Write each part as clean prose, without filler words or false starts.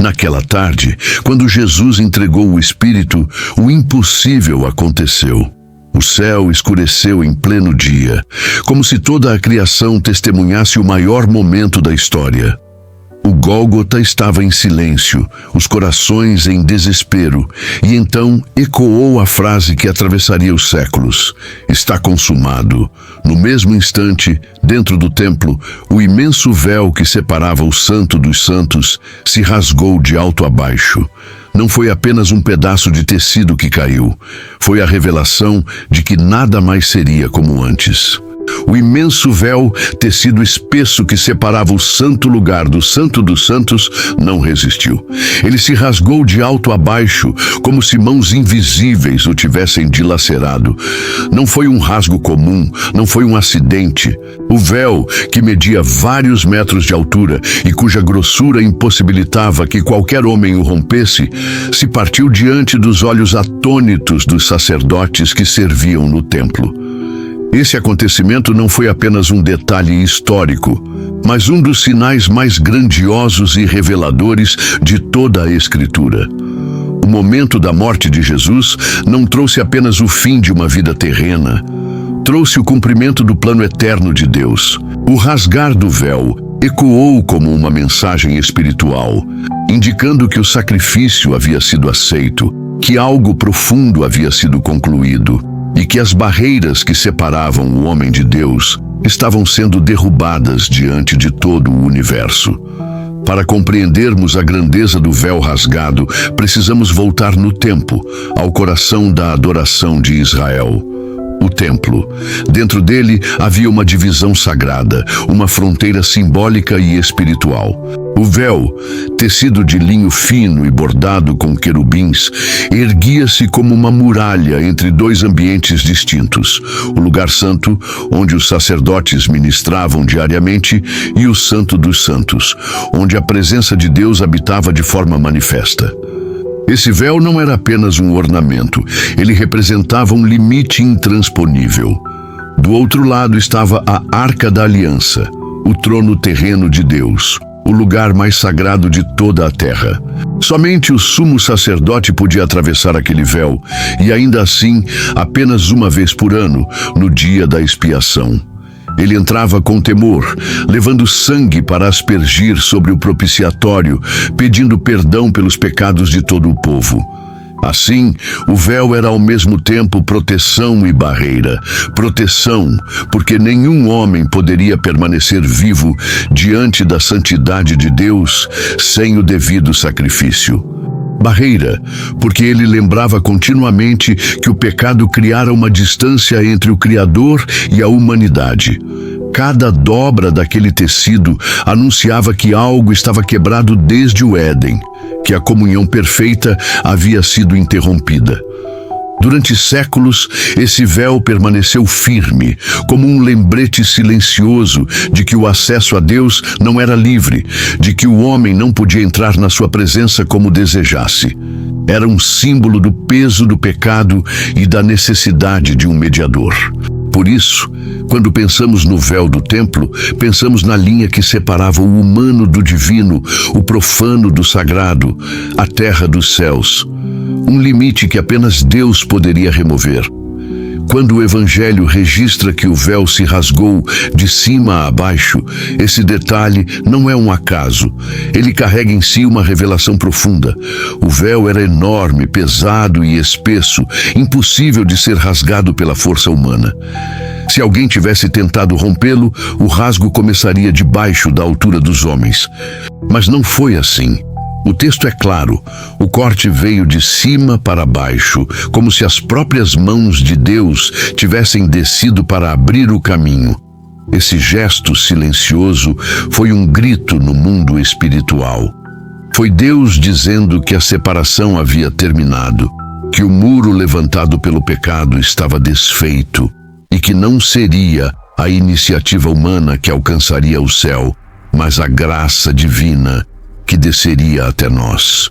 Naquela tarde, quando Jesus entregou o Espírito, o impossível aconteceu. O céu escureceu em pleno dia, como se toda a criação testemunhasse o maior momento da história. O Gólgota estava em silêncio, os corações em desespero, e então ecoou a frase que atravessaria os séculos: "Está consumado." No mesmo instante, dentro do templo, o imenso véu que separava o Santo dos Santos se rasgou de alto a baixo. Não foi apenas um pedaço de tecido que caiu, foi a revelação de que nada mais seria como antes. O imenso véu, tecido espesso que separava o santo lugar do Santo dos Santos, não resistiu. Ele se rasgou de alto a baixo, como se mãos invisíveis o tivessem dilacerado. Não foi um rasgo comum, não foi um acidente. O véu, que media vários metros de altura e cuja grossura impossibilitava que qualquer homem o rompesse, se partiu diante dos olhos atônitos dos sacerdotes que serviam no templo. Esse acontecimento não foi apenas um detalhe histórico, mas um dos sinais mais grandiosos e reveladores de toda a Escritura. O momento da morte de Jesus não trouxe apenas o fim de uma vida terrena, trouxe o cumprimento do plano eterno de Deus. O rasgar do véu ecoou como uma mensagem espiritual, indicando que o sacrifício havia sido aceito, que algo profundo havia sido concluído, e que as barreiras que separavam o homem de Deus estavam sendo derrubadas diante de todo o universo. Para compreendermos a grandeza do véu rasgado, precisamos voltar no tempo, ao coração da adoração de Israel. O templo. Dentro dele havia uma divisão sagrada, uma fronteira simbólica e espiritual. O véu, tecido de linho fino e bordado com querubins, erguia-se como uma muralha entre dois ambientes distintos: o lugar santo, onde os sacerdotes ministravam diariamente, e o Santo dos Santos, onde a presença de Deus habitava de forma manifesta. Esse véu não era apenas um ornamento, ele representava um limite intransponível. Do outro lado estava a Arca da Aliança, o trono terreno de Deus, o lugar mais sagrado de toda a terra. Somente o sumo sacerdote podia atravessar aquele véu, e ainda assim, apenas uma vez por ano, no dia da expiação. Ele entrava com temor, levando sangue para aspergir sobre o propiciatório, pedindo perdão pelos pecados de todo o povo. Assim, o véu era ao mesmo tempo proteção e barreira. Proteção, porque nenhum homem poderia permanecer vivo diante da santidade de Deus sem o devido sacrifício. Barreira, porque ele lembrava continuamente que o pecado criara uma distância entre o Criador e a humanidade. Cada dobra daquele tecido anunciava que algo estava quebrado desde o Éden, que a comunhão perfeita havia sido interrompida. Durante séculos, esse véu permaneceu firme, como um lembrete silencioso de que o acesso a Deus não era livre, de que o homem não podia entrar na sua presença como desejasse. Era um símbolo do peso do pecado e da necessidade de um mediador. Por isso, quando pensamos no véu do templo, pensamos na linha que separava o humano do divino, o profano do sagrado, a terra dos céus. Um limite que apenas Deus poderia remover. Quando o Evangelho registra que o véu se rasgou de cima a baixo, esse detalhe não é um acaso. Ele carrega em si uma revelação profunda. O véu era enorme, pesado e espesso, impossível de ser rasgado pela força humana. Se alguém tivesse tentado rompê-lo, o rasgo começaria debaixo da altura dos homens. Mas não foi assim. O texto é claro, o corte veio de cima para baixo, como se as próprias mãos de Deus tivessem descido para abrir o caminho. Esse gesto silencioso foi um grito no mundo espiritual. Foi Deus dizendo que a separação havia terminado, que o muro levantado pelo pecado estava desfeito e que não seria a iniciativa humana que alcançaria o céu, mas a graça divina que desceria até nós.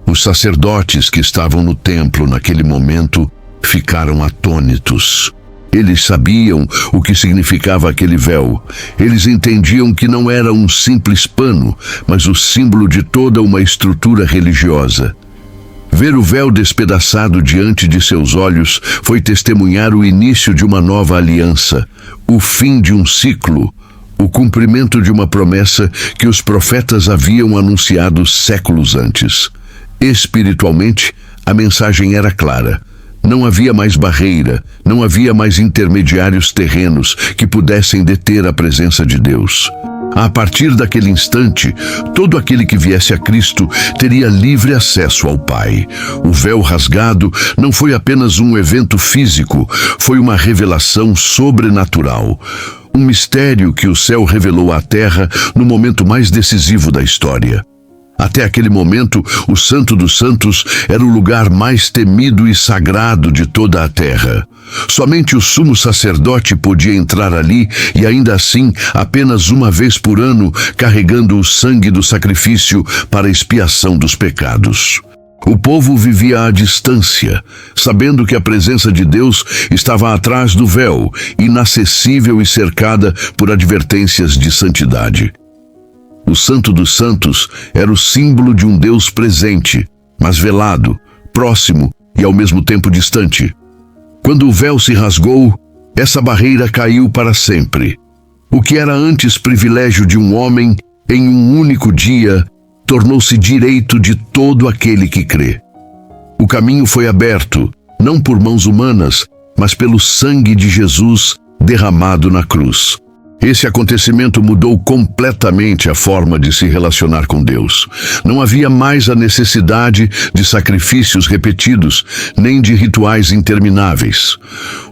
Os sacerdotes que estavam no templo naquele momento ficaram atônitos. Eles sabiam o que significava aquele véu. Eles entendiam que não era um simples pano, mas o símbolo de toda uma estrutura religiosa. Ver o véu despedaçado diante de seus olhos foi testemunhar o início de uma nova aliança, o fim de um ciclo, o cumprimento de uma promessa que os profetas haviam anunciado séculos antes. Espiritualmente, a mensagem era clara. Não havia mais barreira, não havia mais intermediários terrenos que pudessem deter a presença de Deus. A partir daquele instante, todo aquele que viesse a Cristo teria livre acesso ao Pai. O véu rasgado não foi apenas um evento físico, foi uma revelação sobrenatural. Um mistério que o céu revelou à terra no momento mais decisivo da história. Até aquele momento, o Santo dos Santos era o lugar mais temido e sagrado de toda a terra. Somente o sumo sacerdote podia entrar ali e ainda assim, apenas uma vez por ano, carregando o sangue do sacrifício para a expiação dos pecados. O povo vivia à distância, sabendo que a presença de Deus estava atrás do véu, inacessível e cercada por advertências de santidade. O Santo dos Santos era o símbolo de um Deus presente, mas velado, próximo e ao mesmo tempo distante. Quando o véu se rasgou, essa barreira caiu para sempre. O que era antes privilégio de um homem, em um único dia, tornou-se direito de todo aquele que crê. O caminho foi aberto, não por mãos humanas, mas pelo sangue de Jesus derramado na cruz. Esse acontecimento mudou completamente a forma de se relacionar com Deus. Não havia mais a necessidade de sacrifícios repetidos, nem de rituais intermináveis.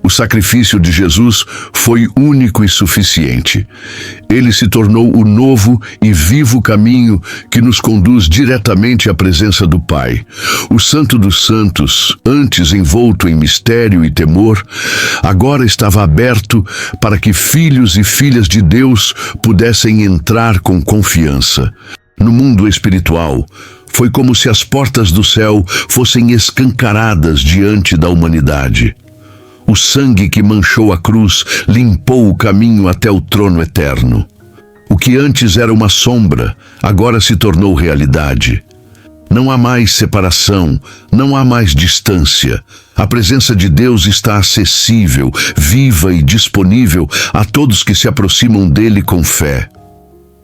O sacrifício de Jesus foi único e suficiente. Ele se tornou o novo e vivo caminho que nos conduz diretamente à presença do Pai. O Santo dos Santos, antes envolto em mistério e temor, agora estava aberto para que filhos e filhas de Deus pudessem entrar com confiança. No mundo espiritual, foi como se as portas do céu fossem escancaradas diante da humanidade. O sangue que manchou a cruz limpou o caminho até o trono eterno. O que antes era uma sombra, agora se tornou realidade. Não há mais separação, não há mais distância. A presença de Deus está acessível, viva e disponível a todos que se aproximam dele com fé.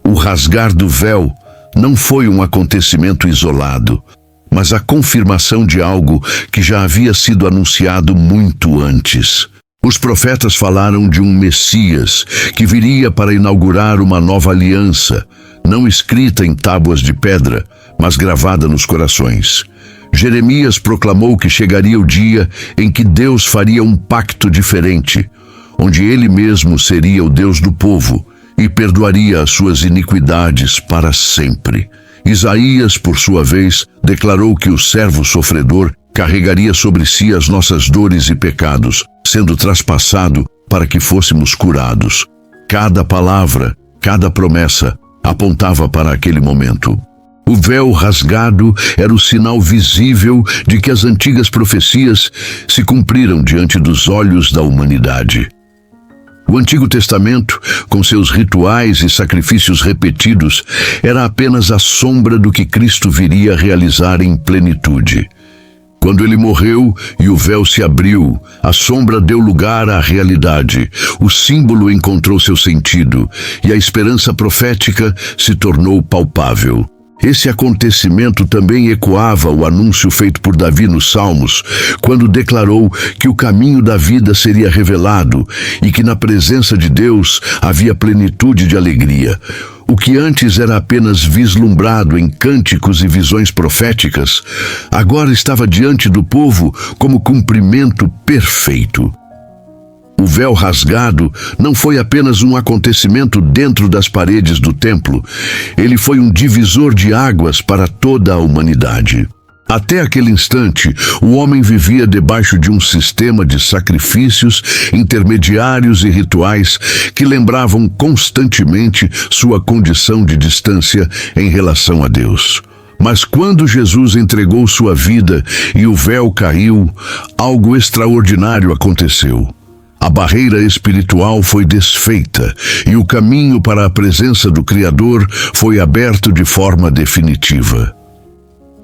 O rasgar do véu não foi um acontecimento isolado, mas a confirmação de algo que já havia sido anunciado muito antes. Os profetas falaram de um Messias que viria para inaugurar uma nova aliança, não escrita em tábuas de pedra, mas gravada nos corações. Jeremias proclamou que chegaria o dia em que Deus faria um pacto diferente, onde ele mesmo seria o Deus do povo e perdoaria as suas iniquidades para sempre. Isaías, por sua vez, declarou que o servo sofredor carregaria sobre si as nossas dores e pecados, sendo traspassado para que fôssemos curados. Cada palavra, cada promessa apontava para aquele momento. O véu rasgado era o sinal visível de que as antigas profecias se cumpriram diante dos olhos da humanidade. O Antigo Testamento, com seus rituais e sacrifícios repetidos, era apenas a sombra do que Cristo viria a realizar em plenitude. Quando ele morreu e o véu se abriu, a sombra deu lugar à realidade, o símbolo encontrou seu sentido e a esperança profética se tornou palpável. Esse acontecimento também ecoava o anúncio feito por Davi nos Salmos, quando declarou que o caminho da vida seria revelado e que na presença de Deus havia plenitude de alegria. O que antes era apenas vislumbrado em cânticos e visões proféticas, agora estava diante do povo como cumprimento perfeito. O véu rasgado não foi apenas um acontecimento dentro das paredes do templo, ele foi um divisor de águas para toda a humanidade. Até aquele instante, o homem vivia debaixo de um sistema de sacrifícios, intermediários e rituais que lembravam constantemente sua condição de distância em relação a Deus. Mas quando Jesus entregou sua vida e o véu caiu, algo extraordinário aconteceu. A barreira espiritual foi desfeita e o caminho para a presença do Criador foi aberto de forma definitiva.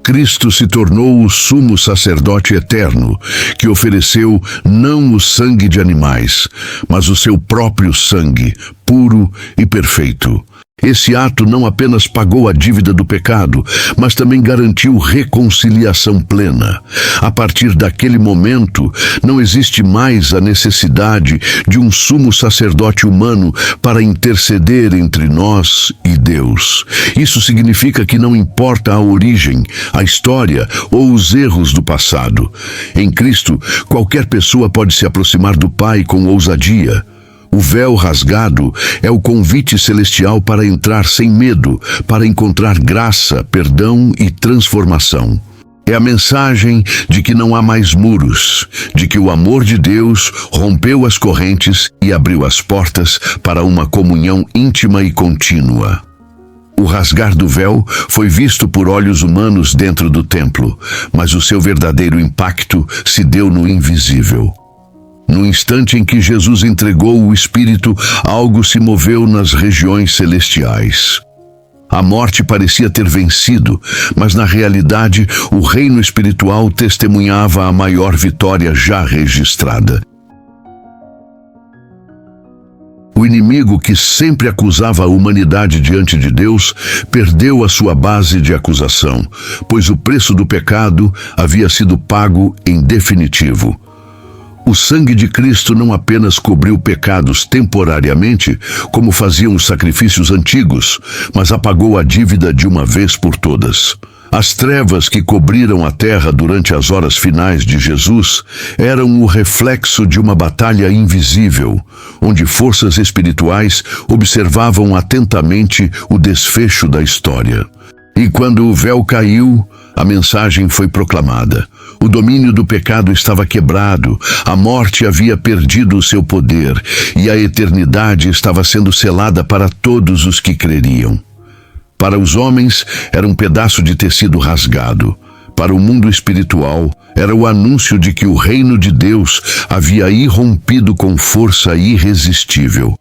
Cristo se tornou o sumo sacerdote eterno, que ofereceu não o sangue de animais, mas o seu próprio sangue, puro e perfeito. Esse ato não apenas pagou a dívida do pecado, mas também garantiu reconciliação plena. A partir daquele momento, não existe mais a necessidade de um sumo sacerdote humano para interceder entre nós e Deus. Isso significa que não importa a origem, a história ou os erros do passado. Em Cristo, qualquer pessoa pode se aproximar do Pai com ousadia. O véu rasgado é o convite celestial para entrar sem medo, para encontrar graça, perdão e transformação. É a mensagem de que não há mais muros, de que o amor de Deus rompeu as correntes e abriu as portas para uma comunhão íntima e contínua. O rasgar do véu foi visto por olhos humanos dentro do templo, mas o seu verdadeiro impacto se deu no invisível. No instante em que Jesus entregou o Espírito, algo se moveu nas regiões celestiais. A morte parecia ter vencido, mas na realidade o reino espiritual testemunhava a maior vitória já registrada. O inimigo que sempre acusava a humanidade diante de Deus perdeu a sua base de acusação, pois o preço do pecado havia sido pago em definitivo. O sangue de Cristo não apenas cobriu pecados temporariamente, como faziam os sacrifícios antigos, mas apagou a dívida de uma vez por todas. As trevas que cobriram a terra durante as horas finais de Jesus eram o reflexo de uma batalha invisível, onde forças espirituais observavam atentamente o desfecho da história. E quando o véu caiu, a mensagem foi proclamada. O domínio do pecado estava quebrado, a morte havia perdido o seu poder e a eternidade estava sendo selada para todos os que creriam. Para os homens, era um pedaço de tecido rasgado. Para o mundo espiritual, era o anúncio de que o reino de Deus havia irrompido com força irresistível.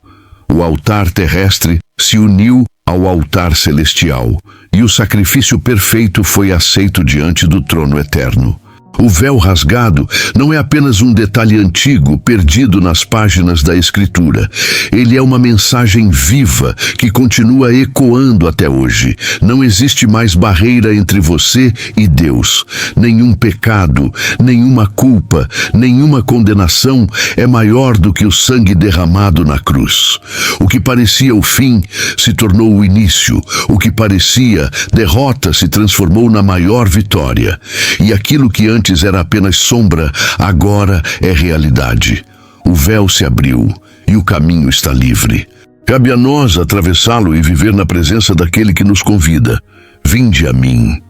O altar terrestre se uniu ao altar celestial, e o sacrifício perfeito foi aceito diante do trono eterno. O véu rasgado não é apenas um detalhe antigo perdido nas páginas da Escritura. Ele é uma mensagem viva que continua ecoando até hoje. Não existe mais barreira entre você e Deus. Nenhum pecado, nenhuma culpa, nenhuma condenação é maior do que o sangue derramado na cruz. O que parecia o fim se tornou o início. O que parecia derrota se transformou na maior vitória. E aquilo que antes era apenas sombra, agora é realidade. O véu se abriu e o caminho está livre. Cabe a nós atravessá-lo e viver na presença daquele que nos convida. Vinde a mim.